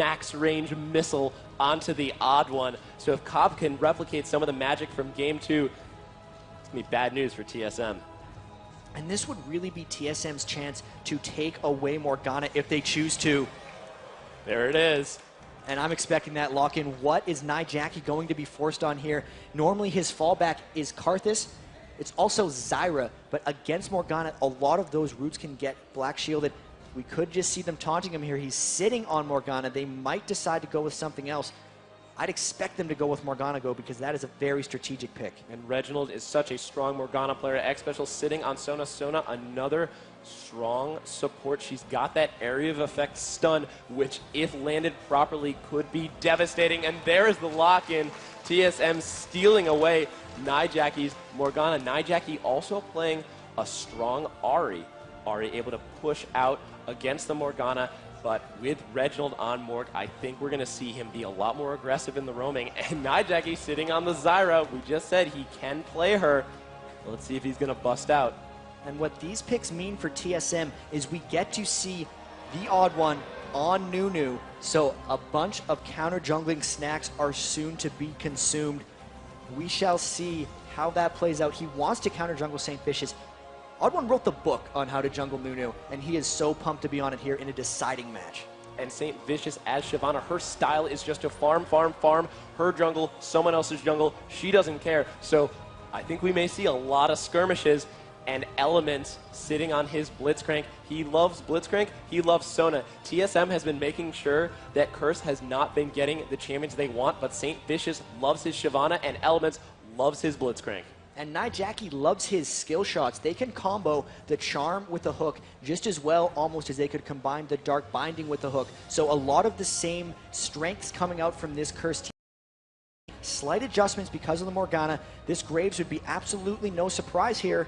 max range missile onto the odd one. So if Cobb can replicate some of the magic from game 2, it's going to be bad news for TSM. And this would really be TSM's chance to take away Morgana if they choose to. There it is. And I'm expecting that lock-in. What is Nijaki going to be forced on here? Normally his fallback is Karthus. It's also Zyra, but against Morgana, a lot of those roots can get black shielded. We could just see them taunting him here. He's sitting on Morgana. They might decide to go with something else. I'd expect them to go with Morgana Go because that is a very strategic pick. And Reginald is such a strong Morgana player. X Special sitting on Sona. Sona, another strong support. She's got that area of effect stun, which if landed properly could be devastating. And there is the lock-in. TSM stealing away Nijaki's Morgana. Nijaki also playing a strong Ahri. Ahri able to push out against the Morgana. But with Reginald on Morg, I think we're going to see him be a lot more aggressive in the roaming. And Nijaki sitting on the Zyra. We just said he can play her. Let's see if he's going to bust out. And what these picks mean for TSM is we get to see the odd one on Nunu. So a bunch of counter jungling snacks are soon to be consumed. We shall see how that plays out. He wants to counter jungle St. Vicious. Odd1 wrote the book on how to jungle Nunu, and he is so pumped to be on it here in a deciding match. And St. Vicious as Shyvana, her style is just to farm, farm, farm. Her jungle, someone else's jungle. She doesn't care. So I think we may see a lot of skirmishes and Elements sitting on his Blitzcrank. He loves Blitzcrank. He loves Sona. TSM has been making sure that Curse has not been getting the champions they want, but St. Vicious loves his Shyvana, and Elements loves his Blitzcrank. And Nijaki loves his skill shots. They can combo the charm with the hook just as well almost as they could combine the dark binding with the hook. So a lot of the same strengths coming out from this Curse team. Slight adjustments because of the Morgana. This Graves would be absolutely no surprise here.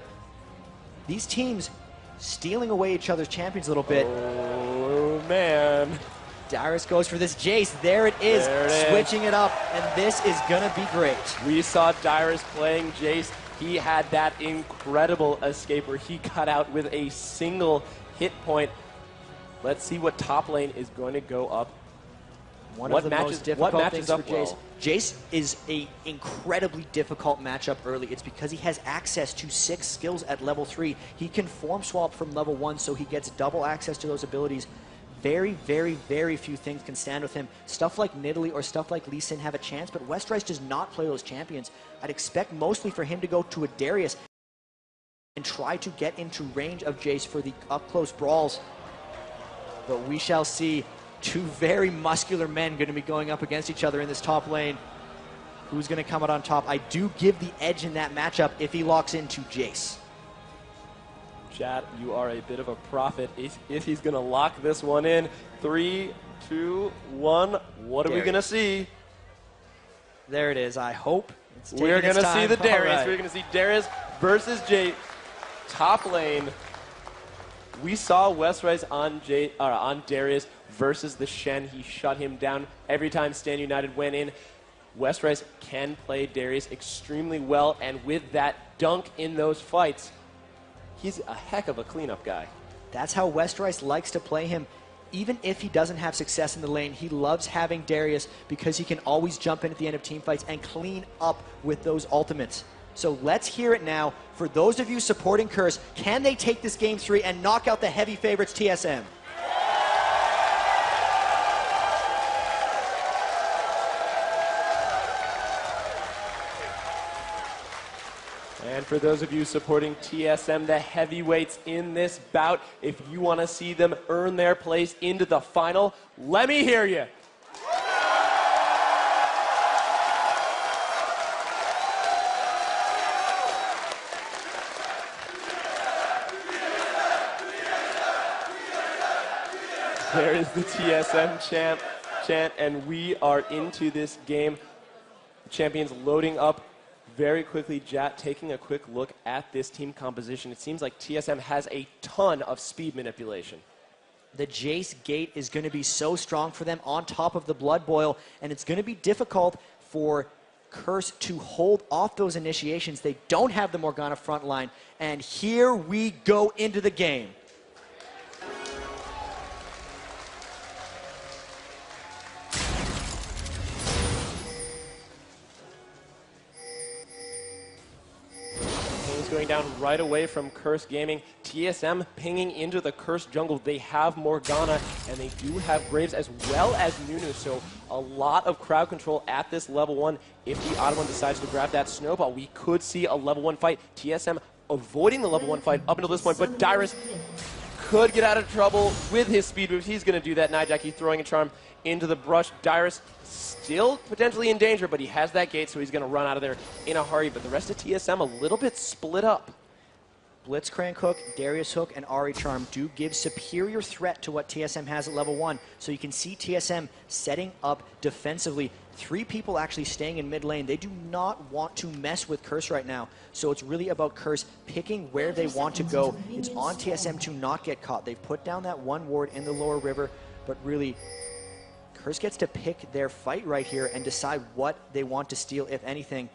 These teams stealing away each other's champions a little bit. Oh, man. Darius goes for this Jace. There it is, switching it up, and this is going to be great. We saw Darius playing Jace. He had that incredible escape where he cut out with a single hit point. Let's see what top lane is going to go up. One of the most difficult things for Jace. Jace is an incredibly difficult matchup early. It's because he has access to 6 skills at level 3. He can form swap from level 1, so he gets double access to those abilities. Very, very, very few things can stand with him. Stuff like Nidalee or stuff like Lee Sin have a chance, but Westrice does not play those champions. I'd expect mostly for him to go to a Darius and try to get into range of Jace for the up-close brawls. But we shall see. Two very muscular men going to be going up against each other in this top lane. Who's going to come out on top? I do give the edge in that matchup if he locks into Jace. Chad, you are a bit of a prophet if he's going to lock this one in. 3, 2, 1. What are we going to see? There it is. I hope it's taking We're going to see the Darius. Right. We're going to see Darius versus Jace. Top lane. We saw Westrice on Darius versus the Shen. He shut him down every time Stand United went in. Westrice can play Darius extremely well, and with that dunk in those fights, he's a heck of a cleanup guy. That's how Westrice likes to play him. Even if he doesn't have success in the lane, he loves having Darius because he can always jump in at the end of team fights and clean up with those ultimates. So let's hear it now. For those of you supporting Curse, can they take this Game 3 and knock out the heavy favorites TSM? And for those of you supporting TSM, the heavyweights in this bout, if you want to see them earn their place into the final, let me hear you. There is the TSM chant, and we are into this game. Champions loading up very quickly. Jat, taking a quick look at this team composition, it seems like TSM has a ton of speed manipulation. The Jace gate is going to be so strong for them on top of the Blood Boil, and it's going to be difficult for Curse to hold off those initiations. They don't have the Morgana front line, and here we go into the game. going down right away from Curse Gaming. TSM pinging into the Curse jungle. They have Morgana, and they do have Graves as well as Nunu, so a lot of crowd control at this level 1. If the odd one decides to grab that snowball, we could see a level 1 fight. TSM avoiding the level 1 fight up until this point, but Dyrus could get out of trouble with his speed boost. He's going to do that. Nijaki throwing a charm into the brush. Dyrus still potentially in danger, but he has that gate, so he's going to run out of there in a hurry. But the rest of TSM a little bit split up. Blitzcrank Hook, Darius Hook, and Ari Charm do give superior threat to what TSM has at level 1. So you can see TSM setting up defensively. 3 people actually staying in mid lane. They do not want to mess with Curse right now. So it's really about Curse picking where they want to go. It's on TSM to not get caught. They've put down that 1 ward in the lower river, but really, Curse gets to pick their fight right here and decide what they want to steal, if anything.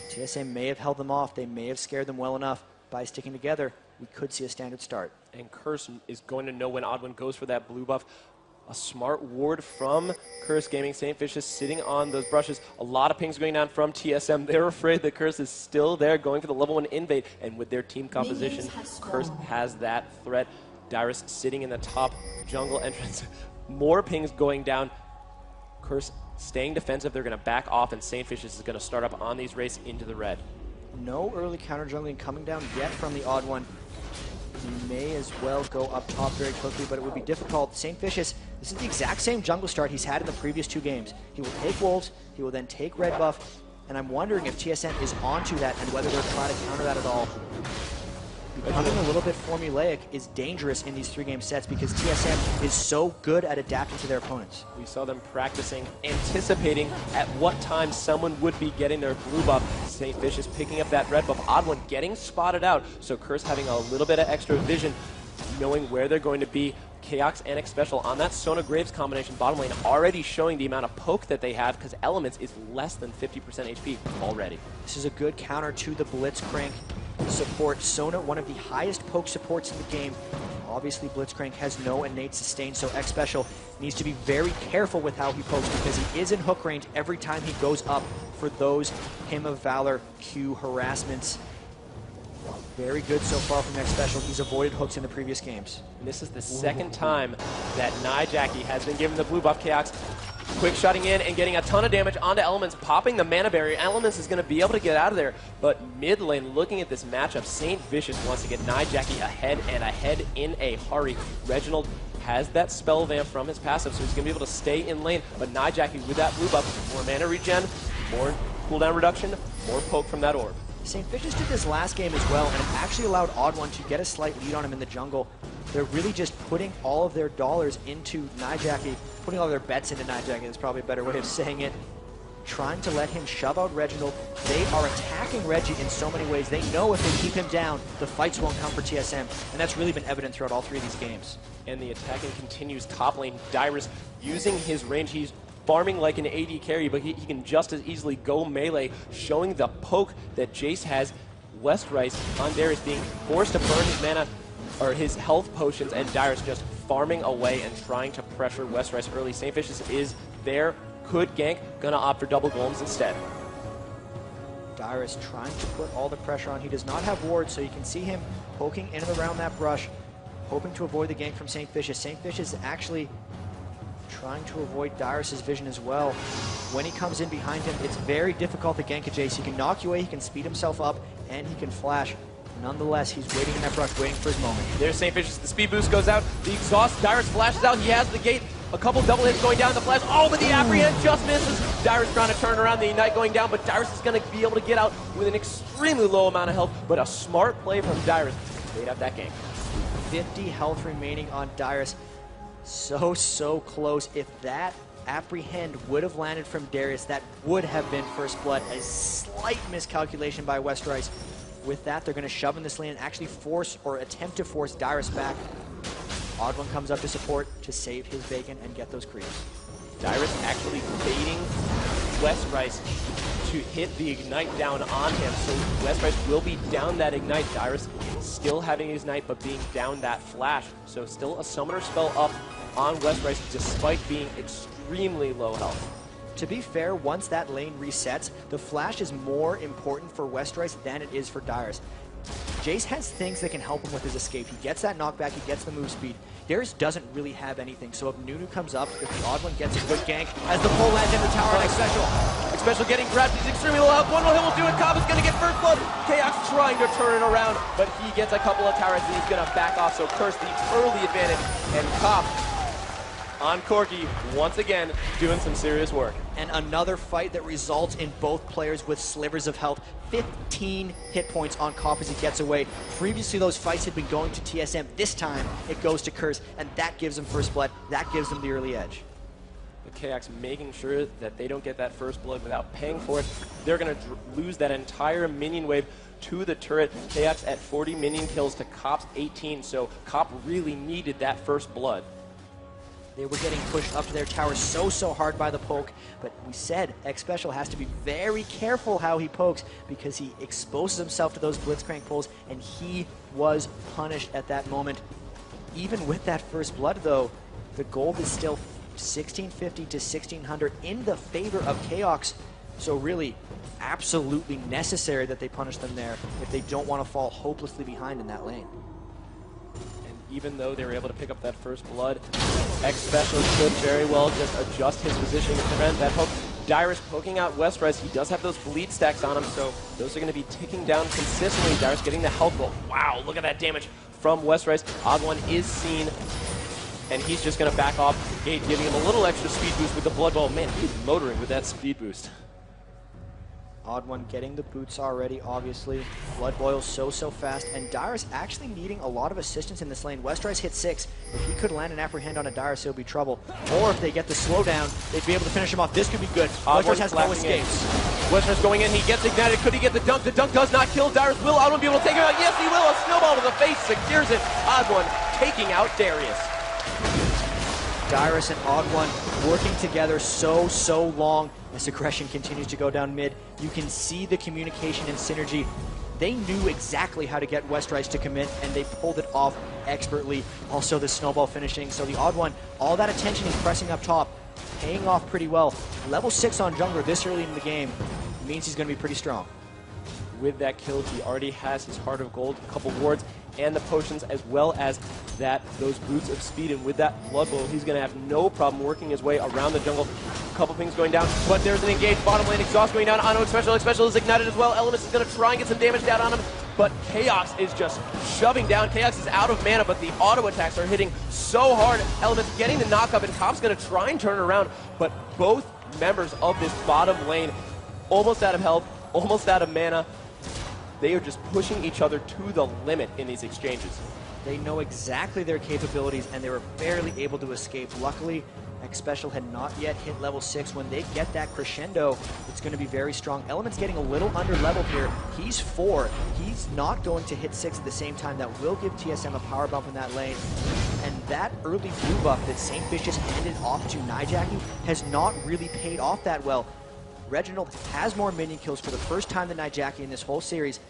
TSM may have held them off. They may have scared them well enough. By sticking together, we could see a standard start. And Curse is going to know when Oddwin goes for that blue buff. A smart ward from Curse Gaming. St. Fish is sitting on those brushes. A lot of pings going down from TSM. They're afraid that Curse is still there going for the level 1 invade. And with their team composition, Curse has that threat. Dyrus sitting in the top jungle entrance. More pings going down. Curse staying defensive. They're going to back off, and St. Fish is going to start up on these wraiths into the red. No early counter jungling coming down yet from the odd one. He may as well go up top very quickly, but it would be difficult. St. Vicious, this is the exact same jungle start he's had in the previous 2 games. He will take wolves, he will then take red buff, and I'm wondering if TSM is onto that and whether they're trying to counter that at all. Becoming a little bit formulaic is dangerous in these 3-game sets because TSM is so good at adapting to their opponents. We saw them practicing, anticipating at what time someone would be getting their blue buff. St. Vicious picking up that red buff. Odd one getting spotted out, so Curse having a little bit of extra vision, knowing where they're going to be. Chaos and X Special on that Sona Graves combination bottom lane already showing the amount of poke that they have because Elements is less than 50% HP already. This is a good counter to the Blitzcrank support. Sona, one of the highest poke supports in the game. Obviously, Blitzcrank has no innate sustain, so X Special needs to be very careful with how he pokes because he is in hook range every time he goes up for those Hymn of Valor Q harassments. Very good so far from X Special. He's avoided hooks in the previous games. And this is the second time that Nijaki has been given the blue buff. Chaos quick shotting in and getting a ton of damage onto Elements, popping the mana barrier. Elements is going to be able to get out of there, but mid lane, looking at this matchup, St. Vicious wants to get Nijaki ahead and ahead in a hurry. Reginald has that spell vamp from his passive, so he's going to be able to stay in lane, but Nijaki with that blue buff, more mana regen, more cooldown reduction, more poke from that orb. St. Vicious did this last game as well, and it actually allowed Odd One to get a slight lead on him in the jungle. They're really just putting all of their dollars into Nijaki, putting all of their bets into Nijaki, is probably a better way of saying it. Trying to let him shove out Reginald. They are attacking Reggie in so many ways. They know if they keep him down, the fights won't come for TSM, and that's really been evident throughout all 3 of these games. And the attacking continues top lane. Dyrus using his range. He's farming like an AD carry, but he can just as easily go melee, showing the poke that Jace has. Westrice on Darius being forced to burn his mana, or his health potions, and Dyrus just farming away and trying to pressure Westrice early. St. Vicious is there, could gank, gonna opt for double golems instead. Dyrus trying to put all the pressure on. He does not have wards, so you can see him poking in and around that brush, hoping to avoid the gank from St. Vicious. St. Vicious is actually trying to avoid Dyrus's vision as well. When he comes in behind him, it's very difficult to gank a Jace. He can knock you away, he can speed himself up, and he can flash. Nonetheless, he's waiting in that brush, waiting for his moment. There's St. Vicious. The speed boost goes out. The exhaust. Dyrus flashes out. He has the gate. A couple double hits going down the flash. Oh, but the apprehend just misses. Dyrus trying to turn around, the ignite going down, but Dyrus is going to be able to get out with an extremely low amount of health, but a smart play from Dyrus made up that game. 50 health remaining on Dyrus. So close. If that apprehend would have landed from Darius, that would have been first blood. A slight miscalculation by Westrice. With that, they're going to shove in this lane and actually force or attempt to force Dyrus back. Odd One comes up to support to save his bacon and get those creeps. Dyrus actually baiting Westrice to hit the ignite down on him, so Westrice will be down that ignite. Dyrus still having his ignite, but being down that flash. So still a summoner spell up on Westrice, despite being extremely low health. To be fair, once that lane resets, the flash is more important for Westrice than it is for Dyrus. Jace has things that can help him with his escape. He gets that knockback, he gets the move speed. Darius doesn't really have anything, so if Nunu comes up, if the odd one gets a good gank, as the pull lands in the tower, and X-Special getting grabbed, he's extremely low health. One more hit will do it. Cobb is going to get first blood. Chaos trying to turn it around, but he gets a couple of towers and he's going to back off, so Curse the early advantage, and Cobb on Corki, once again, doing some serious work. And another fight that results in both players with slivers of health. 15 hit points on Cobb as he gets away. Previously, those fights had been going to TSM. This time, it goes to Curse, and that gives him first blood. That gives him the early edge. The KX making sure that they don't get that first blood without paying for it. They're going to lose that entire minion wave to the turret. KX at 40 minion kills to Cobb's 18, so Cobb really needed that first blood. They were getting pushed up to their tower so hard by the poke, but we said X-Special has to be very careful how he pokes because he exposes himself to those Blitzcrank pulls, and he was punished at that moment. Even with that first blood, though, the gold is still 1650 to 1600 in the favor of Chaos, so really absolutely necessary that they punish them there if they don't want to fall hopelessly behind in that lane. Even though they were able to pick up that first blood, X-Special could very well just adjust his positioning to prevent that poke. Dyrus poking out Westrise. He does have those bleed stacks on him, so those are going to be ticking down consistently. Dyrus getting the health roll. Wow, look at that damage from Westrise. Odd One is seen, and he's just going to back off the gate, giving him a little extra speed boost with the Blood Bowl. Man, he's motoring with that speed boost. Odd One getting the boots already, obviously. Blood boils so fast, and Dyrus actually needing a lot of assistance in this lane. Westrise hit 6. If he could land an apprehend on a Dyrus, it would be trouble. Or if they get the slowdown, they'd be able to finish him off. This could be good. Westrise has no escapes. Westrise going in, he gets ignited. Could he get the dunk? The dunk does not kill Dyrus. Will Odd One be able to take him out? Yes, he will. A snowball to the face secures it. Odd One taking out Darius. Dyrus and Odd One working together so long as aggression continues to go down mid. You can see the communication and synergy. They knew exactly how to get Westrise to commit, and they pulled it off expertly. Also the snowball finishing, so the Odd One, all that attention he's pressing up top, paying off pretty well. Level 6 on jungler this early in the game means he's going to be pretty strong. With that kill, he already has his Heart of Gold, a couple wards, and the potions, as well as those boots of speed. And with that Blood Bowl, he's going to have no problem working his way around the jungle. A couple things going down, but there's an engaged bottom lane. Exhaust going down on X-Special. X-Special is ignited as well. Elements is going to try and get some damage down on him, but Chaos is just shoving down. Chaos is out of mana, but the auto attacks are hitting so hard. Elements getting the knock up, and Cobb's going to try and turn it around, but both members of this bottom lane almost out of health, almost out of mana. They are just pushing each other to the limit in these exchanges. They know exactly their capabilities, and they were barely able to escape. Luckily, X-Special had not yet hit level 6. When they get that crescendo, it's going to be very strong. Element's getting a little under-leveled here. He's 4. He's not going to hit 6 at the same time. That will give TSM a power bump in that lane. And that early blue buff that St. Vicious handed off to Nijaki has not really paid off that well. Reginald has more minion kills for the first time than Nijaki in this whole series.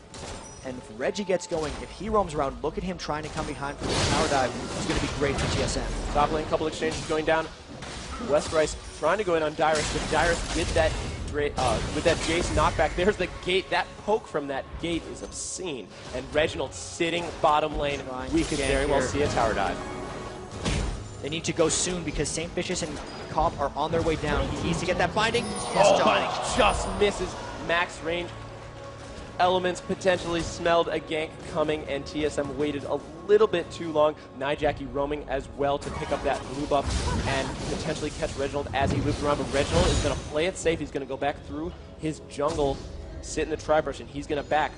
And if Reggie gets going, if he roams around, look at him trying to come behind for the power dive. It's going to be great for TSM. Top lane, couple exchanges going down. Westrise trying to go in on Dyrus, but Dyrus with that Jace knockback. There's the gate. That poke from that gate is obscene. And Reginald sitting bottom lane. We could very well see a tower dive. They need to go soon because St. Vicious and Cobb are on their way down. He needs to get that binding. Yes, just misses max range. Elements potentially smelled a gank coming, and TSM waited a little bit too long. Nijaki roaming as well to pick up that blue buff and potentially catch Reginald as he loops around. But Reginald is going to play it safe. He's going to go back through his jungle, sit in the tri-brush, and he's going to back.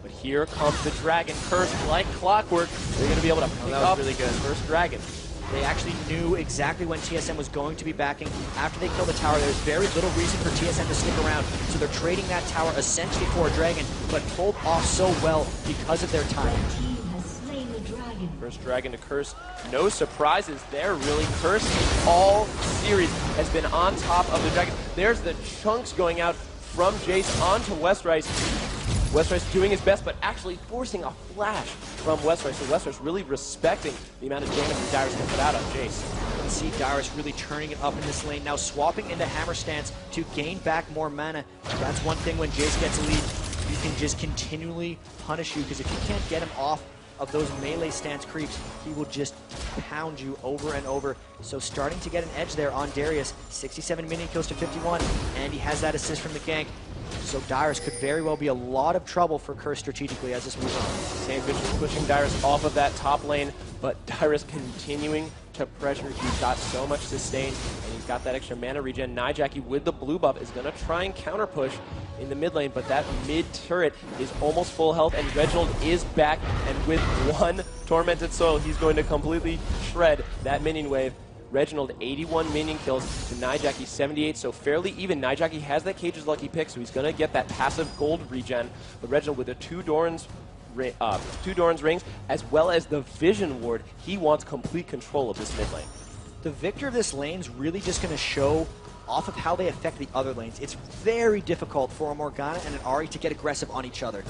But here comes the dragon. Curse like clockwork. They're going to be able to pick up really good first dragon. They actually knew exactly when TSM was going to be backing. After they kill the tower, there's very little reason for TSM to stick around. So they're trading that tower essentially for a dragon, but pulled off so well because of their timing. First dragon to Curse. No surprises there, really. Curse all series has been on top of the dragon. There's the chunks going out from Jace onto Westrise. Westrise doing his best, but actually forcing a flash from Westrise. So Westrise really respecting the amount of damage that Dyrus can put out on Jace. You can see Dyrus really turning it up in this lane, now swapping into Hammer Stance to gain back more mana. That's one thing when Jace gets a lead. he can just continually punish you, because if you can't get him off of those melee stance creeps, he will just pound you over and over. So starting to get an edge there on Darius. 67 minion kills to 51, and he has that assist from the gank. So Dyrus could very well be a lot of trouble for Curse strategically as this moves on. Sandfish is pushing Dyrus off of that top lane, but Dyrus continuing to pressure. He's got so much sustain, and he's got that extra mana regen. Nijaki with the blue buff is going to try and counter push in the mid lane, but that mid turret is almost full health, and Reginald is back, and with one Tormented Soil, he's going to completely shred that minion wave. Reginald 81 minion kills to Nijaki 78, so fairly even. Nijaki has that Cage's lucky pick, so he's going to get that passive gold regen. But Reginald with the two Doran's rings, as well as the Vision Ward, he wants complete control of this mid lane. The victor of this lane is really just going to show off of how they affect the other lanes. It's very difficult for a Morgana and an Ahri to get aggressive on each other.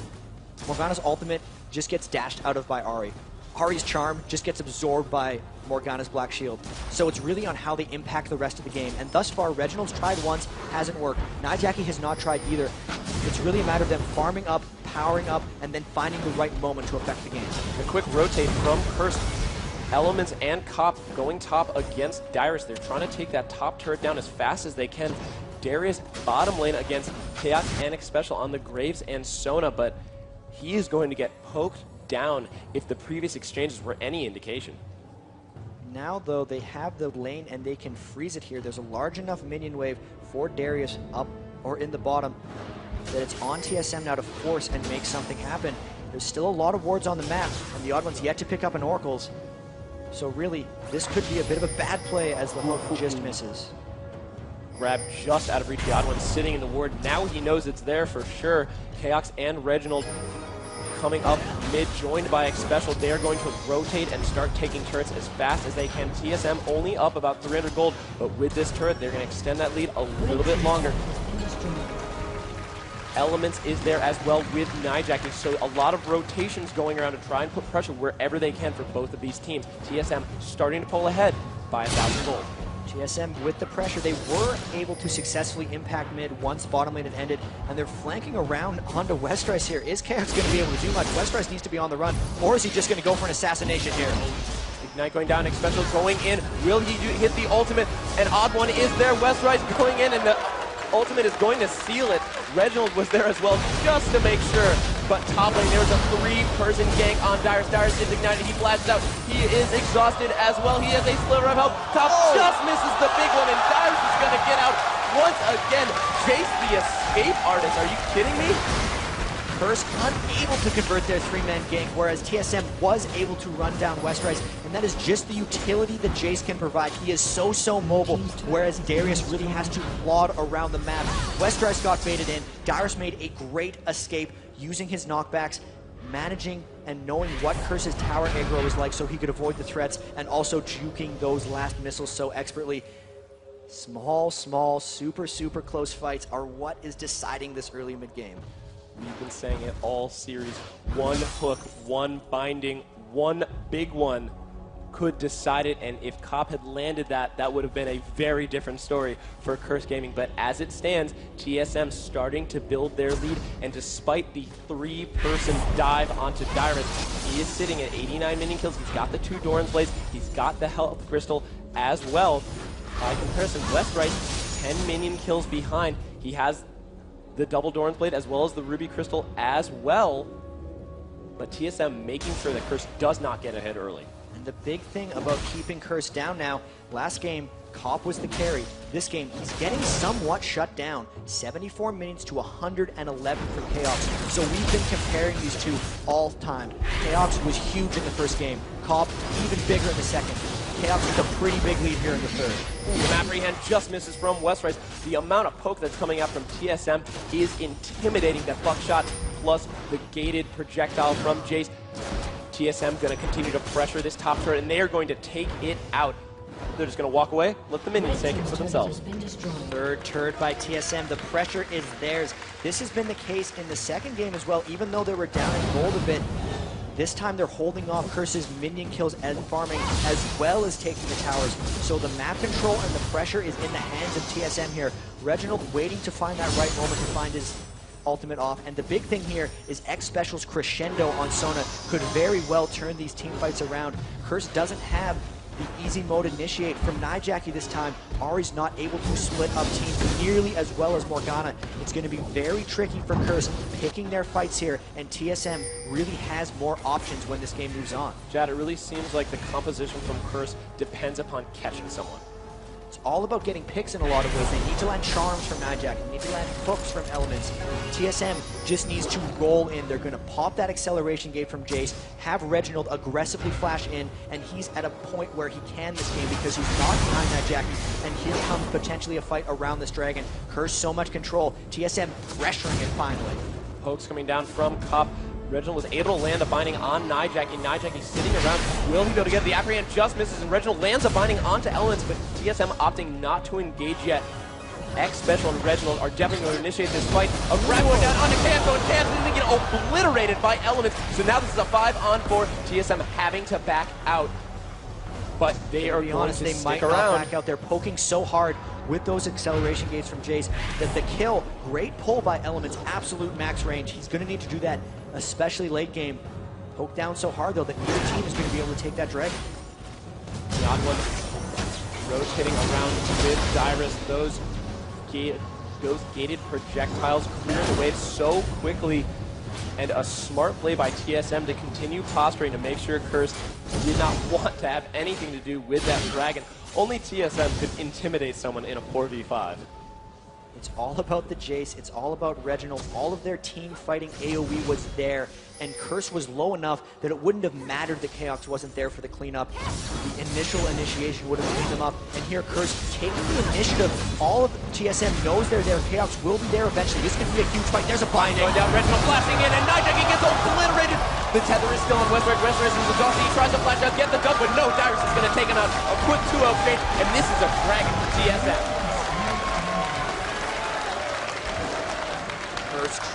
Morgana's ultimate just gets dashed out of by Ahri. Ahri's charm just gets absorbed by Morgana's Black Shield. So it's really on how they impact the rest of the game. And thus far, Reginald's tried once, hasn't worked. Nijaki has not tried either. It's really a matter of them farming up, powering up, and then finding the right moment to affect the game. A quick rotate from Curse. Elements and Cop going top against Dyrus. They're trying to take that top turret down as fast as they can. Darius bottom lane against Chaos and Special on the Graves and Sona, but he is going to get poked down if the previous exchanges were any indication. Now, though, they have the lane and they can freeze it here. There's a large enough minion wave for Darius up or in the bottom that it's on TSM now to force and make something happen. There's still a lot of wards on the map, and the Odd One's yet to pick up an Oracle's. So really, this could be a bit of a bad play as the hook just misses. Grab just out of reach. The Odd One sitting in the ward. Now he knows it's there for sure. Chaos and Reginald coming up mid, joined by Special. They are going to rotate and start taking turrets as fast as they can. TSM only up about 300 gold, but with this turret, they're going to extend that lead a little bit longer. Elements is there as well with Nijaki, so a lot of rotations going around to try and put pressure wherever they can for both of these teams. TSM starting to pull ahead by 1,000 gold. TSM with the pressure, they were able to successfully impact mid once bottom lane had ended, and they're flanking around onto Westrise here. Is Chaos going to be able to do much? Westrise needs to be on the run, or is he just going to go for an assassination here? Ignite going down, Special going in. Will he hit the ultimate? An Odd One is there. Westrise going in, and the ultimate is going to seal it. Reginald was there as well, just to make sure. But top lane, there's a three-person gank on Dyrus. Dyrus is ignited, he blasts out. He is exhausted as well. He has a sliver of health. Top just misses the big one, and Dyrus is going to get out once again. Chase the escape artist. Are you kidding me? Curse unable to convert their three-man gank, whereas TSM was able to run down Westrise, and that is just the utility that Jace can provide. He is so mobile, whereas Darius really has to plod around the map. Westrise got baited in. Dyrus made a great escape using his knockbacks, managing and knowing what Curse's tower aggro is like so he could avoid the threats, and also juking those last missiles so expertly. Small, super close fights are what is deciding this early mid-game. We've been saying it all series. One hook, one binding, one big one could decide it, and if Cop had landed that, that would have been a very different story for Curse Gaming. But as it stands, TSM starting to build their lead, and despite the three-person dive onto Dyrus, he is sitting at 89 minion kills. He's got the two Doran's Blades, he's got the Health Crystal as well. By comparison, Westrise 10 minion kills behind. He has the double Doran's Blade as well as the Ruby Crystal as well, but TSM making sure that Curse does not get ahead early. And the big thing about keeping Curse down now, last game, Cop was the carry. This game, he's getting somewhat shut down. 74 minions to 111 from Chaos. So we've been comparing these two all the time. Chaos was huge in the first game. Cop, even bigger in the second. Chaos with a pretty big lead here in the third. The map rehand just misses from Westrise. The amount of poke that's coming out from TSM is intimidating. That buckshot plus the gated projectile from Jace. TSM going to continue to pressure this top turret, and they are going to take it out. They're just going to walk away, let the minions take it for themselves. Third turret by TSM. The pressure is theirs. This has been the case in the second game as well, even though they were down in gold a bit. This time they're holding off Curse's minion kills and farming, as well as taking the towers. So the map control and the pressure is in the hands of TSM here. Reginald waiting to find that right moment to find his ultimate off. And the big thing here is X Special's crescendo on Sona could very well turn these team fights around. Curse doesn't have the easy mode initiate from Nijaki this time. Ari's not able to split up teams nearly as well as Morgana. It's going to be very tricky for Curse picking their fights here, and TSM really has more options when this game moves on. Jad, it really seems like the composition from Curse depends upon catching someone. It's all about getting picks in a lot of ways. They need to land charms from Nijak. They need to land hooks from Elements. TSM just needs to roll in. They're going to pop that acceleration gate from Jace, have Reginald aggressively flash in, and he's at a point where he can this game because he's not behind Nijaki. And here comes potentially a fight around this dragon. Curse so much control. TSM pressuring it finally. Pokes coming down from Cop. Reginald was able to land a binding on Nijaki. Nijaki sitting around. Will he be able to get the apprehend? Just misses, and Reginald lands a binding onto Elements, but TSM opting not to engage yet. X Special and Reginald are definitely going to initiate this fight. A grab one down onto Kanto, and Kanto get obliterated by Elements. So now this is a 5-on-4. TSM having to back out. But they are going to they might not back out. They're poking so hard with those acceleration gates from Jace that the kill, great pull by Elements, absolute max range. He's going to need to do that, especially late game. Poke down so hard though that neither team is going to be able to take that dragon. The odd one rotating around with Dyrus. Those gated projectiles clearing the wave so quickly, and a smart play by TSM to continue posturing to make sure Curse did not want to have anything to do with that dragon. Only TSM could intimidate someone in a 4v5. It's all about the Jace, it's all about Reginald. All of their team fighting AoE was there, and Curse was low enough that it wouldn't have mattered that Chaos wasn't there for the cleanup. The initial initiation would have cleaned them up, and here Curse taking the initiative. All of TSM knows they're there. Chaos will be there eventually. This is going to be a huge fight. There's a binding. Going down, Reginald flashing in, and Nijaki gets obliterated. The tether is still on Westward. Westward is exhausted. He tries to flash out, get the dub, but no, Dyrus is going to take him out. A quick 2-0 exchange, and this is a dragon for TSM.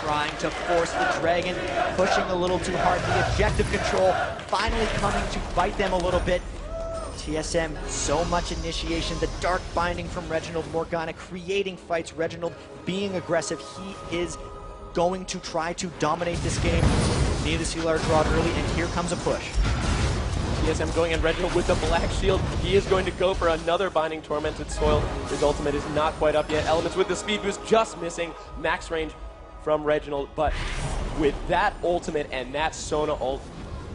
Trying to force the dragon, pushing a little too hard. The objective control finally coming to bite them a little bit. TSM, so much initiation. The dark binding from Reginald. Morgana creating fights. Reginald being aggressive. He is going to try to dominate this game. Need the Sea Large Rod early, and here comes a push. TSM going in, Reginald with the Black Shield. He is going to go for another Binding Tormented Soil. His ultimate is not quite up yet. Elements with the speed boost just missing. Max range from Reginald, but with that ultimate and that Sona ult,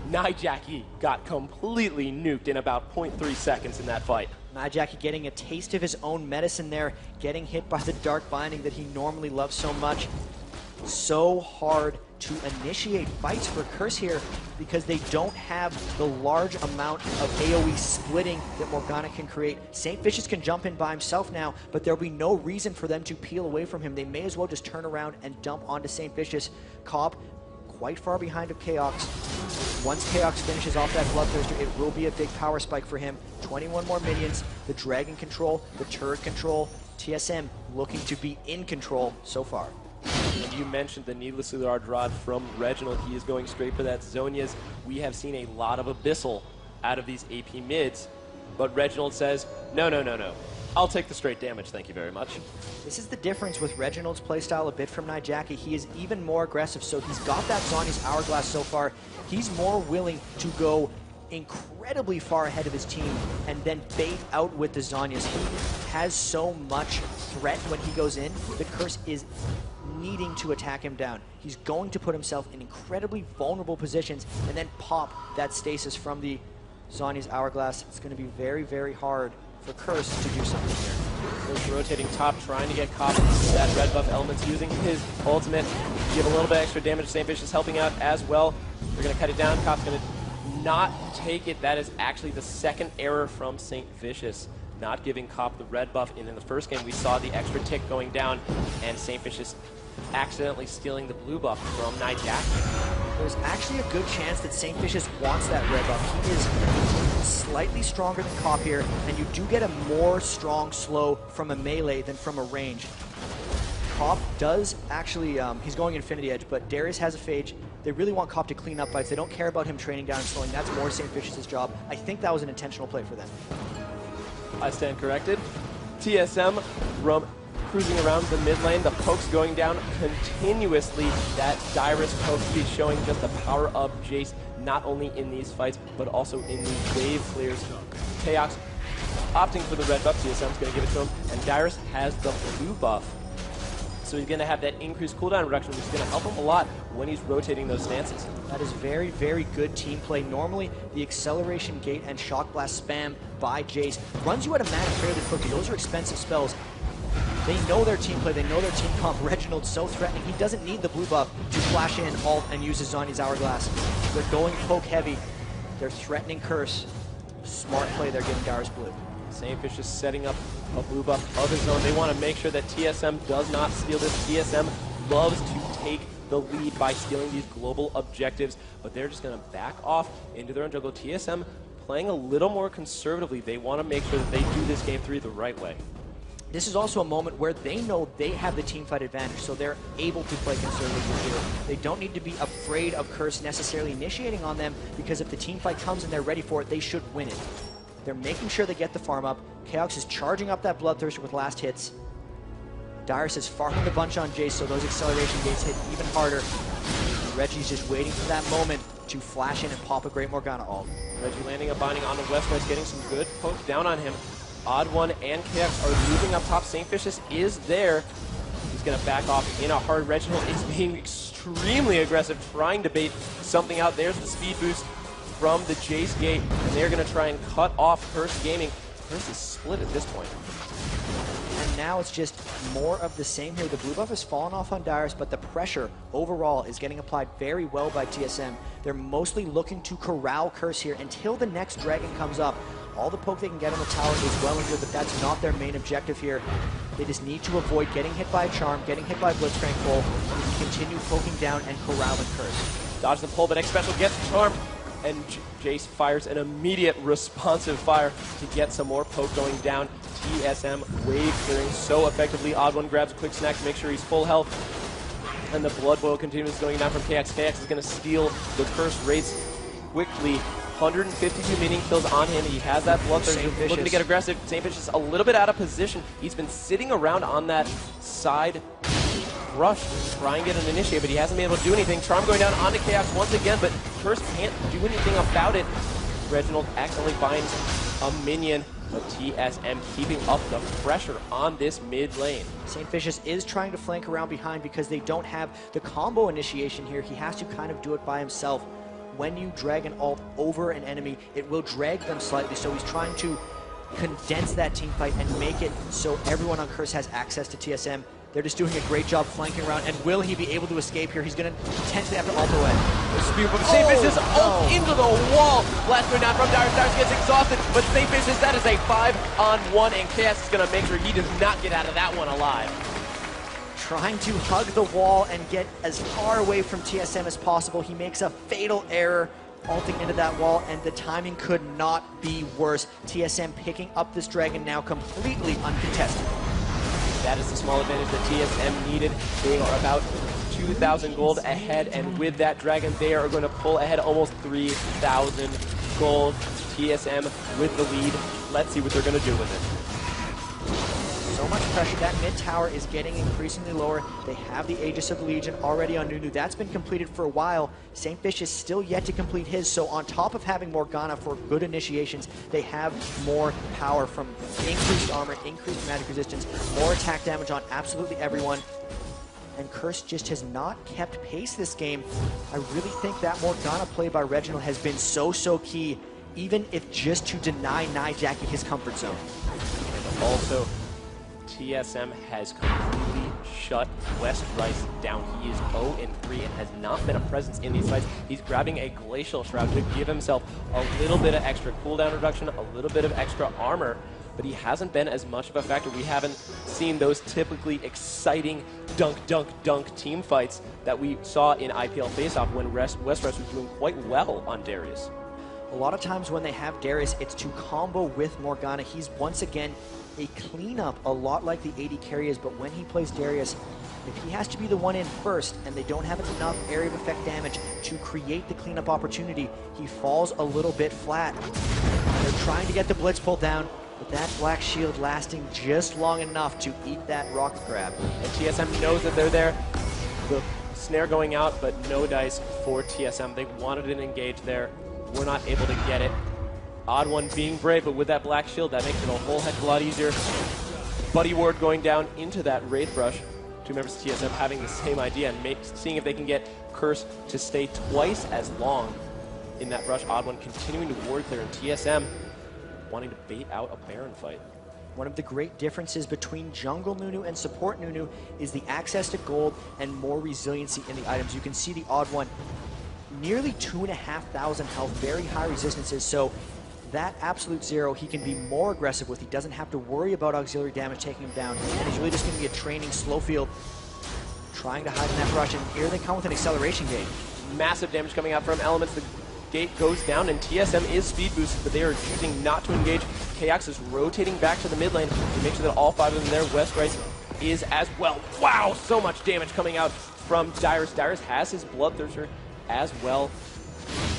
Nijaki got completely nuked in about 0.3 seconds in that fight. Nijaki getting a taste of his own medicine there, getting hit by the dark binding that he normally loves so much. So hard to initiate fights for Curse here because they don't have the large amount of AoE splitting that Morgana can create. St. Vicious can jump in by himself now, but there'll be no reason for them to peel away from him. They may as well just turn around and dump onto St. Vicious. Cobb quite far behind of Chaos. Once Chaos finishes off that Bloodthirster, it will be a big power spike for him. 21 more minions, the Dragon control, the turret control. TSM looking to be in control so far. And you mentioned the needlessly large rod from Reginald. He is going straight for that Zhonya's. We have seen a lot of Abyssal out of these AP mids, but Reginald says, no, no, no, no. I'll take the straight damage, thank you very much. This is the difference with Reginald's playstyle a bit from Nijaki. He is even more aggressive, so he's got that Zhonya's Hourglass so far. He's more willing to go incredibly far ahead of his team and then bait out with the Zhonya's. He has so much threat when he goes in. The Curse is needing to attack him down. He's going to put himself in incredibly vulnerable positions and then pop that stasis from the Zhonya's Hourglass. It's going to be very, very hard for Curse to do something here. Curse rotating top, trying to get Cop that red buff. Elements using his ultimate. Give a little bit extra damage. St. Vicious helping out as well. They're going to cut it down. Cop's going to not take it. That is actually the second error from St. Vicious. Not giving Cop the red buff. And in the first game, we saw the extra tick going down, and St. Vicious accidentally stealing the blue buff from Nijaki. There's actually a good chance that St. Vicious wants that red buff. He is slightly stronger than Cop here, and you do get a more strong slow from a melee than from a range. Cop does actually, he's going Infinity Edge, but Darius has a Phage. They really want Cop to clean up fights. They don't care about him training down and slowing. That's more St. Vicious' job. I think that was an intentional play for them. I stand corrected. TSM cruising around the mid lane. The poke's going down continuously. That Dyrus poke is showing just the power of Jace, not only in these fights, but also in these wave clears. Chaos opting for the red buff. TSM's going to give it to him. And Dyrus has the blue buff. So he's going to have that increased cooldown reduction, which is going to help him a lot when he's rotating those stances. That is very, very good team play. Normally, the acceleration gate and shock blast spam by Jace runs you out of mana fairly quickly. Those are expensive spells. They know their team play. They know their team comp. Reginald's so threatening. He doesn't need the blue buff to flash in, ult, and use his Zhonya's Hourglass. They're going poke heavy. They're threatening Curse. Smart play. They're getting Dyrus blue. Saintfish is setting up a blue buff of his own. They want to make sure that TSM does not steal this. TSM loves to take the lead by stealing these global objectives, but they're just going to back off into their own jungle. TSM playing a little more conservatively. They want to make sure that they do this game 3 the right way. This is also a moment where they know they have the teamfight advantage, so they're able to play conservatively here. They don't need to be afraid of Curse necessarily initiating on them, because if the teamfight comes and they're ready for it, they should win it. They're making sure they get the farm up. Chaos is charging up that Bloodthirster with last hits. Dyrus is farming the bunch on Jace, so those acceleration gates hit even harder. And Reggie's just waiting for that moment to flash in and pop a Great Morgana ult. Reggie landing a binding on the West, getting some good poke down on him. Odd One and Chaos are moving up top. Saintfish is there. He's going to back off in a hard. Reginald is being extremely aggressive, trying to bait something out. There's the speed boost from the Jace gate, and they're going to try and cut off Curse Gaming. Curse is split at this point. And now it's just more of the same here. The blue buff has fallen off on Dyrus, but the pressure overall is getting applied very well by TSM. They're mostly looking to corral Curse here until the next dragon comes up. All the poke they can get on the tower is well and good, but that's not their main objective here. They just need to avoid getting hit by a Charm, getting hit by Blitzcrank Pull, and continue poking down and corralling Curse. Dodge the pull, but X Special gets Charm, and Jace fires an immediate responsive fire to get some more poke going down. TSM wave clearing so effectively. Odd One grabs a quick snack to make sure he's full health. And the Blood Boil continues going down from KX. KX is going to steal the Curse rates quickly. 152 minion kills on him. He has that Bloodthirster looking to get aggressive. Saintfish is a little bit out of position. He's been sitting around on that side rush to try and get an initiate, but he hasn't been able to do anything. Charm going down onto Chaos once again, but Curse can't do anything about it. Reginald accidentally binds a minion, but TSM keeping up the pressure on this mid lane. Saintfish is trying to flank around behind because they don't have the combo initiation here. He has to kind of do it by himself. When you drag an ult over an enemy, it will drag them slightly, so he's trying to condense that team fight and make it so everyone on Curse has access to TSM. They're just doing a great job flanking around, and will he be able to escape here? He's going to potentially have to ult away. Saintfish is ult into the wall. Blast going down from Dyrus. Dyrus gets exhausted, but Saintfish, that is a 5-on-1, and Chaos is going to make sure he does not get out of that one alive. Trying to hug the wall and get as far away from TSM as possible. He makes a fatal error ulting into that wall, and the timing could not be worse. TSM picking up this dragon now completely uncontested. That is the small advantage that TSM needed. They are about 2,000 gold ahead, and with that dragon, they are going to pull ahead almost 3,000 gold. TSM with the lead. Let's see what they're going to do with it. So much pressure. That mid tower is getting increasingly lower. They have the Aegis of Legion already on Nunu. That's been completed for a while. Saintfish is still yet to complete his, so on top of having Morgana for good initiations, they have more power from increased armor, increased magic resistance, more attack damage on absolutely everyone. And Curse just has not kept pace this game. I really think that Morgana play by Reginald has been so key, even if just to deny Jackie his comfort zone. And also, TSM has completely shut West Rice down. He is 0-3 and has not been a presence in these fights. He's grabbing a Glacial Shroud to give himself a little bit of extra cooldown reduction, a little bit of extra armor, but he hasn't been as much of a factor. We haven't seen those typically exciting dunk team fights that we saw in IPL Face-Off when West Rice was doing quite well on Darius. A lot of times when they have Darius, it's to combo with Morgana. He's once again a cleanup, a lot like the AD carry is, but when he plays Darius, if he has to be the one in first and they don't have enough area of effect damage to create the cleanup opportunity, he falls a little bit flat. They're trying to get the Blitz pulled down. But that black shield lasting just long enough to eat that rock grab. And TSM knows that they're there. The snare going out, but no dice for TSM. They wanted an engage there. We're not able to get it. Odd One being brave, but with that black shield, that makes it a whole heck of a lot easier. Buddy Ward going down into that Wraith Brush. Two members of TSM having the same idea and seeing if they can get Curse to stay twice as long in that brush. Odd One continuing to ward clear, and TSM wanting to bait out a Baron fight. One of the great differences between jungle Nunu and support Nunu is the access to gold and more resiliency in the items. You can see the Odd One, nearly 2,500 health, very high resistances, so that absolute zero he can be more aggressive with. He doesn't have to worry about auxiliary damage taking him down, and he's really just going to be a training slow field, trying to hide in that brush, and here they come with an acceleration gate. Massive damage coming out from Elements. The gate goes down, and TSM is speed boosted, but they are choosing not to engage. Chaos is rotating back to the mid lane to make sure that all five of them there. Westrice is as well. Wow, so much damage coming out from Dyrus. Dyrus has his Bloodthirster as well,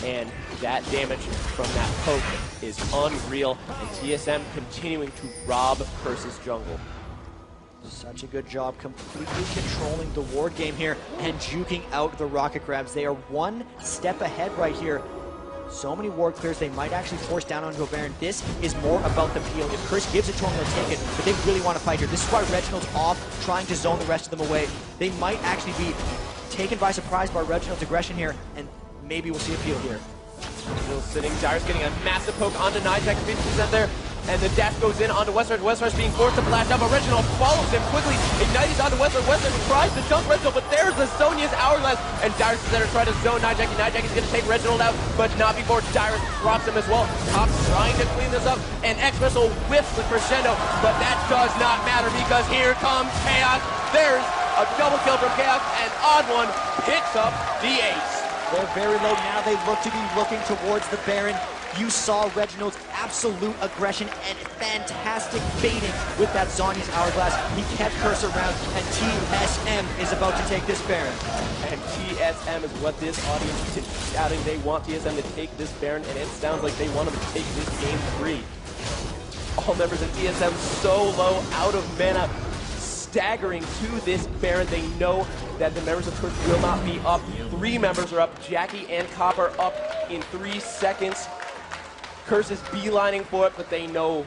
and that damage from that poke is unreal, and TSM continuing to rob Curse's jungle. Such a good job completely controlling the ward game here and juking out the rocket grabs. They are one step ahead right here. So many ward clears, they might actually force down onto a Baron. This is more about the peel. If Curse gives it to him, they'll take it, but they really want to fight here. This is why Reginald's off, trying to zone the rest of them away. They might actually be taken by surprise by Reginald's aggression here, and maybe we'll see a peel here. Still sitting, Dyrus getting a massive poke onto Nijak, 50% there, and the dash goes in onto Westrice. Westrice being forced to blast up, but Reginald follows him quickly, ignites onto Westrice. Westrice tries to jump Reginald, but there's the Sonya's Hourglass, and Dyrus is there to try to zone Nijak, and Nijak is going to take Reginald out, but not before Dyrus drops him as well. Top trying to clean this up, and X-Missile whiffs the crescendo, but that does not matter because here comes Chaos. There's a double kill from Chaos, and Odd One picks up the ace. They're very low now. They look to be looking towards the Baron. You saw Reginald's absolute aggression and fantastic baiting with that Zonya's Hourglass. He kept Curse around, and TSM is about to take this Baron. And TSM is what this audience is shouting. They want TSM to take this Baron, and it sounds like they want him to take this game 3. All members of TSM so low, out of mana, staggering to this Baron. They know that the members of Curse will not be up. 3 members are up. Jackie and Copper up in 3 seconds. Curse is beelining for it, but they know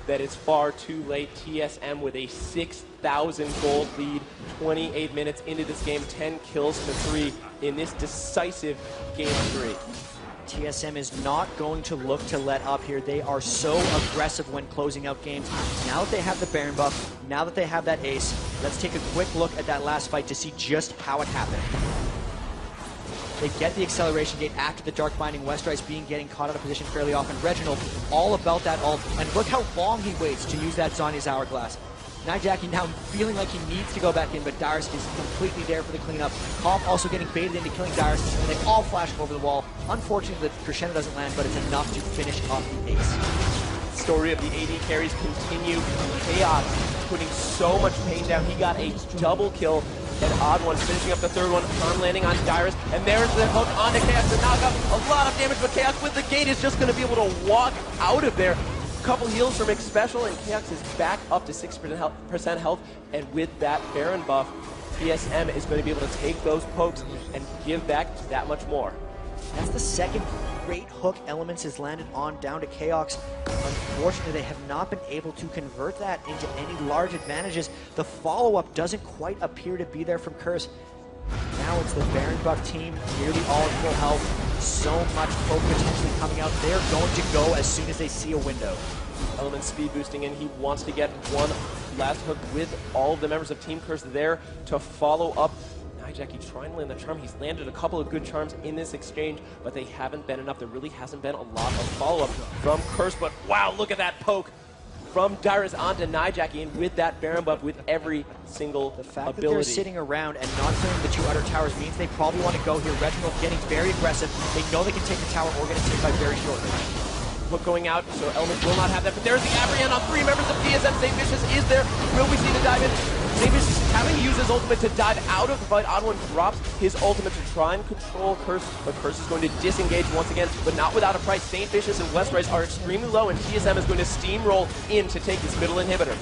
that it's far too late. TSM with a 6,000 gold lead, 28 minutes into this game, 10 kills to 3 in this decisive game 3. TSM is not going to look to let up here. They are so aggressive when closing out games. Now that they have the Baron buff, now that they have that ace, let's take a quick look at that last fight to see just how it happened. They get the acceleration gate after the Dark Binding. Westrice getting caught out of position fairly often. Reginald, all about that ult, and look how long he waits to use that Zonya's Hourglass. Nijaki now feeling like he needs to go back in, but Dyrus is completely there for the cleanup. Kopf also getting baited into killing Dyrus, and they all flash over the wall. Unfortunately, the crescendo doesn't land, but it's enough to finish off the ace. Story of the AD carries continue. Chaos putting so much pain down. He got a double kill. And Odd One finishing up the third one, turn landing on Dyrus, and there's the hook onto Chaos to knock up a lot of damage, but Chaos with the gate is just going to be able to walk out of there. Couple heals from Mix Special, and Chaos is back up to 6% health, and with that Baron buff, TSM is going to be able to take those pokes and give back that much more. That's the second great hook Elements has landed on down to Chaos. Unfortunately, they have not been able to convert that into any large advantages. The follow-up doesn't quite appear to be there from Curse. Now it's the Baron buff team, nearly all in full health. So much poke potentially coming out. They're going to go as soon as they see a window. Element speed boosting in. He wants to get one last hook with all of the members of Team Curse there to follow up. Jackie trying to land the charm. He's landed a couple of good charms in this exchange, but they haven't been enough. There really hasn't been a lot of follow-up from Curse, but wow, look at that poke from Dyrus onto Nijaki, and with that Baron buff, with every single ability. The fact that they're sitting around and not clearing the 2 outer towers means they probably want to go here. Reginald getting very aggressive. They know they can take the tower or get it taken by very shortly. Hook going out, so Element will not have that, but there's the Apprehend on 3 members of TSM. St. Vicious is there. Will we see the dive in? St. Vicious having to use his ultimate to dive out of the fight. Odwin drops his ultimate to try and control Curse, but Curse is going to disengage once again, but not without a price. St. Vicious and Westrise are extremely low, and TSM is going to steamroll in to take this middle inhibitor.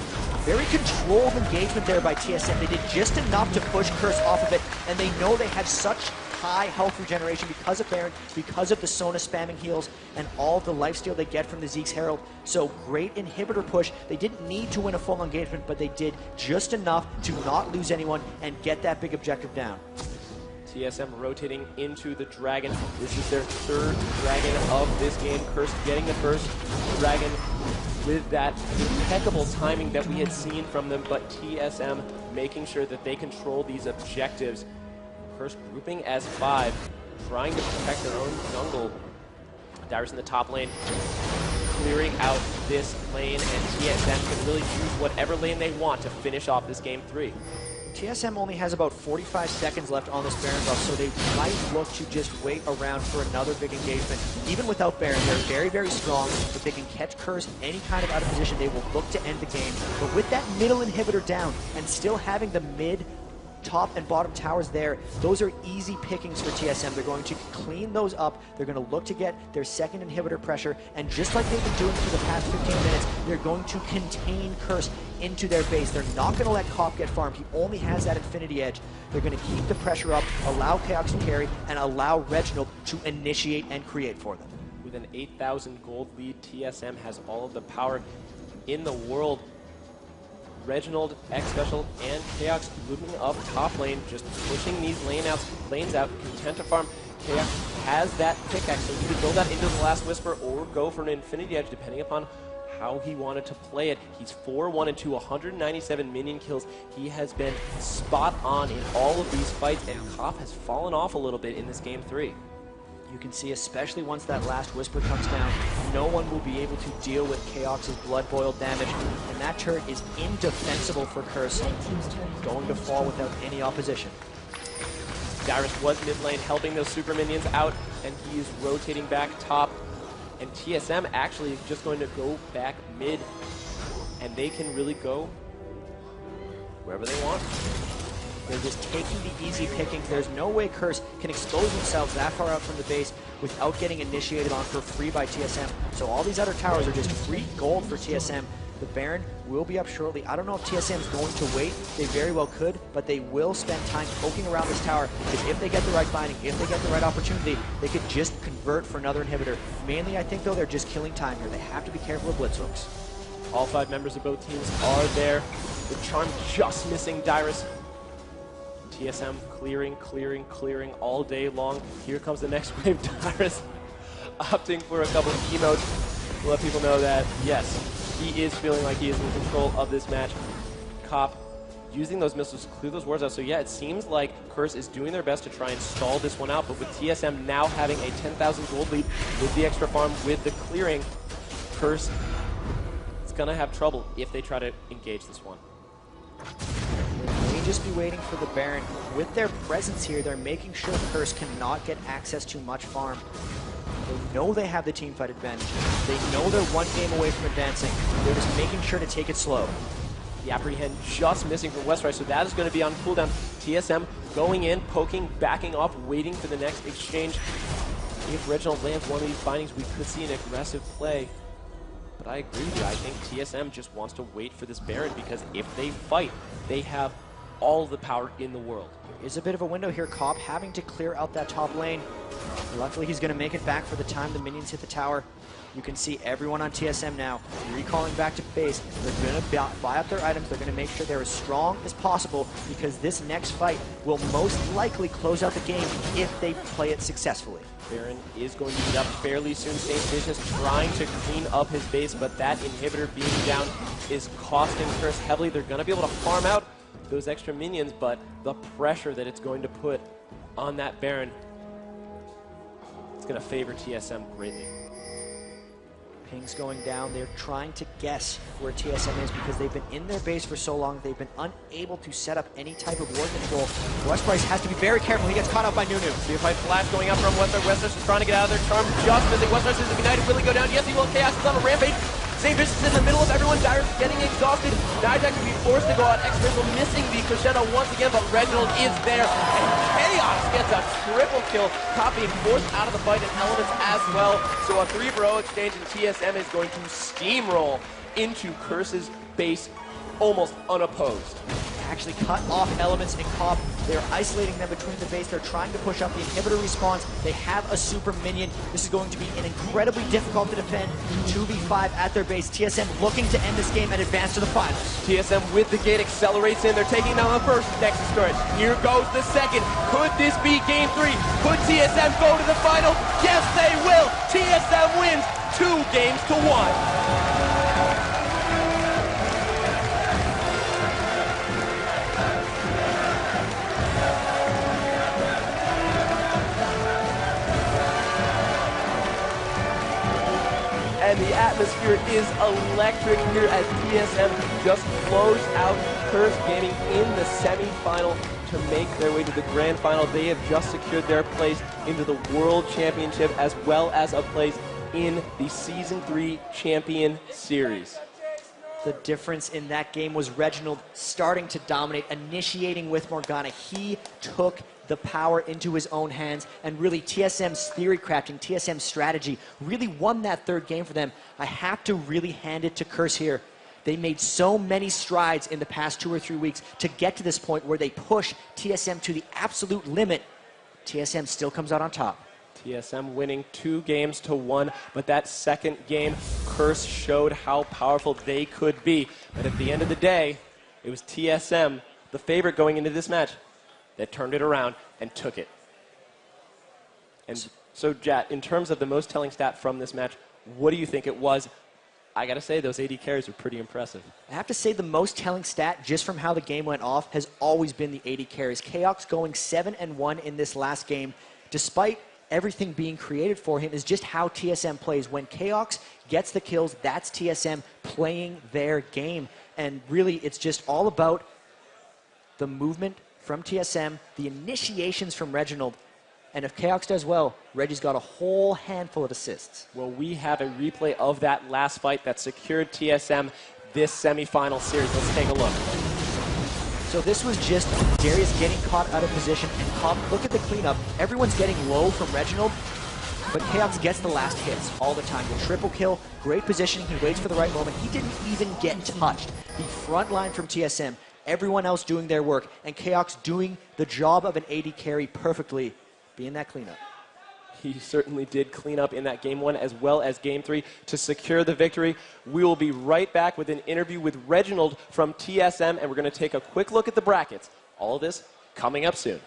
Very controlled engagement there by TSM. They did just enough to push Curse off of it, and they know they have such high health regeneration because of Baron, because of the Sona spamming heals, and all of the lifesteal they get from the Zeke's Herald. So great inhibitor push. They didn't need to win a full engagement, but they did just enough to not lose anyone and get that big objective down. TSM rotating into the Dragon. This is their third Dragon of this game. Curse getting the first Dragon with that impeccable timing that we had seen from them, but TSM making sure that they control these objectives. Curse grouping as 5, trying to protect their own jungle. Dyrus in the top lane, clearing out this lane, and TSM can really use whatever lane they want to finish off this game 3. TSM only has about 45 seconds left on this Baron buff, so they might look to just wait around for another big engagement. Even without Baron, they're very, very strong. If they can catch Curse any kind of out of position, they will look to end the game. But with that middle inhibitor down and still having the mid, top and bottom towers there, those are easy pickings for TSM. They're going to clean those up. They're going to look to get their second inhibitor pressure, and just like they've been doing for the past 15 minutes, they're going to contain Curse into their base. They're not going to let Cop get farmed. He only has that Infinity Edge. They're going to keep the pressure up, allow Chaos to carry, and allow Reginald to initiate and create for them. With an 8,000 gold lead, TSM has all of the power in the world. Reginald, X-Special, and Chaos moving up top lane, just pushing these lanes out, content to farm. Chaos has that pickaxe, so he could go that into the Last Whisper or go for an Infinity Edge, depending upon how he wanted to play it. He's 4-1-2, 197 minion kills. He has been spot on in all of these fights, and Cop has fallen off a little bit in this game 3. You can see, especially once that Last Whisper comes down, no one will be able to deal with Chaos's blood boil damage, and that turret is indefensible for Curse, going to fall without any opposition. Dyrus was mid lane helping those super minions out, and he is rotating back top, and TSM actually just going to go back mid, and they can really go wherever they want. They're just taking the easy pickings. There's no way Curse can expose themselves that far out from the base without getting initiated on for free by TSM. So all these other towers are just free gold for TSM. The Baron will be up shortly. I don't know if TSM is going to wait. They very well could, but they will spend time poking around this tower, because if they get the right binding, if they get the right opportunity, they could just convert for another inhibitor. Mainly, I think, though, they're just killing time here. They have to be careful of blitz hooks. All 5 members of both teams are there. The Charm just missing Dyrus. TSM clearing all day long. Here comes the next wave. Dyrus opting for a couple of emotes to let people know that, yes, he is feeling like he is in control of this match. Cop using those missiles to clear those wards out. So yeah, it seems like Curse is doing their best to try and stall this one out, but with TSM now having a 10,000 gold lead with the extra farm, with the clearing, Curse is going to have trouble if they try to engage this one. Just be waiting for the Baron. With their presence here, they're making sure Curse cannot get access to much farm. They know they have the teamfight advantage. They know they're one game away from advancing. They're just making sure to take it slow. The Apprehend just missing from Westrise, so that is going to be on cooldown. TSM going in, poking, backing off, waiting for the next exchange. If Reginald lands one of these bindings, we could see an aggressive play. But I agree with you. I think TSM just wants to wait for this Baron, because if they fight, they have all the power in the world. There is a bit of a window here. Cop having to clear out that top lane. Luckily, he's going to make it back for the time the minions hit the tower. You can see everyone on TSM now recalling back to base. They're going to buy up their items. They're going to make sure they're as strong as possible, because this next fight will most likely close out the game if they play it successfully. Baron is going to be up fairly soon. St. Vicious trying to clean up his base, but that inhibitor being down is costing Curse heavily. They're going to be able to farm out those extra minions, but the pressure that it's going to put on that Baron, it's going to favor TSM greatly. Pings going down. They're trying to guess where TSM is, because they've been in their base for so long. They've been unable to set up any type of ward control. Westrise has to be very careful. He gets caught out by Nunu. See a fight flash going up from Westrise. Westrise is trying to get out of there. Charm just missing. Westrise is ignited. Will he go down? Yes, he will. Chaos is on a rampage. St. Vicious in the middle of everyone. Dyer's getting exhausted. Nijak can be forced to go out. X-Crystal missing the crescendo once again, but Reginald is there. And Chaos gets a triple kill. Top being forced out of the fight, and Elements as well. So a 3-for-0 exchange, and TSM is going to steamroll into Curse's base almost unopposed. Actually cut off Elements and Cobb. They're isolating them between the base. They're trying to push up. The inhibitor response. They have a super minion. This is going to be an incredibly difficult to defend 2v5 at their base. TSM looking to end this game and advance to the finals. TSM with the gate accelerates in. They're taking down the first Nexus turret. Here goes the second. Could this be game 3? Could TSM go to the final? Yes, they will. TSM wins 2 games to 1. And the atmosphere is electric here as TSM just closed out Curse Gaming in the semi-final to make their way to the grand final. They have just secured their place into the World Championship as well as a place in the Season 3 Champion Series. The difference in that game was Reginald starting to dominate, initiating with Morgana. He took the power into his own hands, and really TSM's theory crafting, TSM's strategy really won that third game for them. I have to really hand it to Curse here. They made so many strides in the past 2 or 3 weeks to get to this point where they push TSM to the absolute limit. TSM still comes out on top. TSM winning 2 games to 1, but that second game, Curse showed how powerful they could be. But at the end of the day, it was TSM, the favorite going into this match, that turned it around and took it. And so, Jat, in terms of the most telling stat from this match, what do you think it was? I got to say, those AD carries were pretty impressive. I have to say the most telling stat, just from how the game went off, has always been the AD carries. Chaos going 7-1 in this last game, despite everything being created for him, is just how TSM plays. When Chaos gets the kills, that's TSM playing their game. And really, it's just all about the movement from TSM, the initiations from Reginald, and if Chaos does well, Reggie's got a whole handful of assists. Well, we have a replay of that last fight that secured TSM this semifinal series. Let's take a look. So this was just Darius getting caught out of position, and Cobb, look at the cleanup. Everyone's getting low from Reginald, but Chaos gets the last hits all the time. The triple kill, great positioning, he waits for the right moment. He didn't even get touched. The front line from TSM, everyone else doing their work, and Chaos doing the job of an AD carry perfectly, being that cleanup. He certainly did clean up in that game 1 as well as game 3 to secure the victory. We will be right back with an interview with Reginald from TSM, and we're going to take a quick look at the brackets. All of this coming up soon.